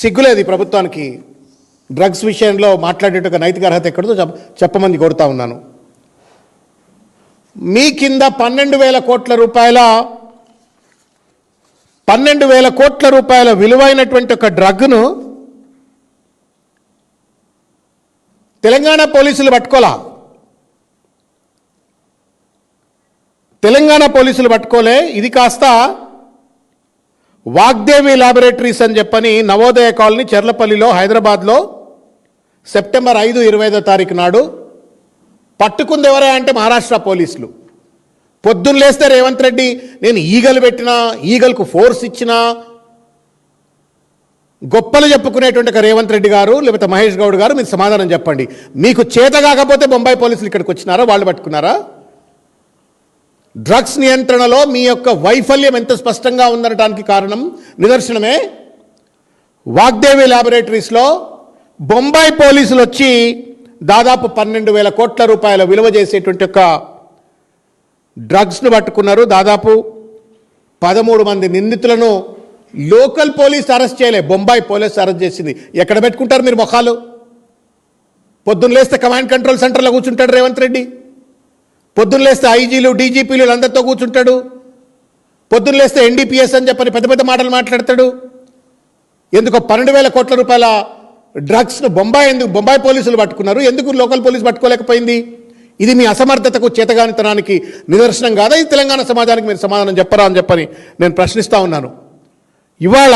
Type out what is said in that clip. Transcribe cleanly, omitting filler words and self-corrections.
సిగ్గులేదు ఈ ప్రభుత్వానికి. డ్రగ్స్ విషయంలో మాట్లాడేట నైతిక అర్హత ఎక్కడో చెప్పమని కోరుతా ఉన్నాను. మీ కింద 12,000 కోట్ల రూపాయల విలువైనటువంటి ఒక డ్రగ్ను తెలంగాణ పోలీసులు పట్టుకోలా. తెలంగాణ పోలీసులు పట్టుకోలే. ఇది కాస్త వాగ్దేవి ల్యాబొరేటరీస్ అని చెప్పని నవోదయ కాలనీ చెర్లపల్లిలో హైదరాబాద్లో సెప్టెంబర్ 5, 25 నాడు పట్టుకుంది ఎవరా అంటే మహారాష్ట్ర పోలీసులు. పొద్దున్న లేస్తే రేవంత్ రెడ్డి నేను ఈగలు పెట్టినా, ఈగలకు ఫోర్స్ ఇచ్చినా గొప్పలు చెప్పుకునేటువంటి ఒక రేవంత్ రెడ్డి గారు లేకపోతే మహేష్ గౌడ్ గారు మీరు సమాధానం చెప్పండి. మీకు చేత కాకపోతే బొంబాయి పోలీసులు ఇక్కడికి వచ్చినారా, వాళ్ళు పట్టుకున్నారా? డ్రగ్స్ నియంత్రణలో మీ యొక్క వైఫల్యం ఎంత స్పష్టంగా ఉందనడానికి కారణం నిదర్శనమే వాగ్దేవి ల్యాబొరేటరీస్లో బొంబాయి పోలీసులు వచ్చి దాదాపు 12,000 కోట్ల రూపాయల విలువ చేసేటువంటి ఒక డ్రగ్స్ను పట్టుకున్నారు. దాదాపు 13 మంది నిందితులను లోకల్ పోలీస్ అరెస్ట్ చేయలే, బొంబాయి పోలీస్ అరెస్ట్ చేసింది. ఎక్కడ పెట్టుకుంటారు మీరు మొఖాలు? పొద్దున్న లేస్తే కమాండ్ కంట్రోల్ సెంటర్లో కూర్చుంటాడు రేవంత్ రెడ్డి. పొద్దున్న లేస్తే ఐజీలు, డీజీపీలు అందరితో కూర్చుంటాడు. పొద్దున్న లేస్తే ఎన్డీపీఎస్ అని చెప్పని పెద్ద పెద్ద మాటలు మాట్లాడతాడు. ఎందుకో 12,000 కోట్ల రూపాయల డ్రగ్స్ను బొంబాయి పోలీసులు పట్టుకున్నారు, ఎందుకు లోకల్ పోలీసు పట్టుకోలేకపోయింది? ఇది మీ అసమర్థతకు, చేతగానితనానికి నిదర్శనం కాదా? ఇది తెలంగాణ సమాజానికి మీరు సమాధానం చెప్పరా అని చెప్పని నేను ప్రశ్నిస్తూ ఉన్నాను. ఇవాళ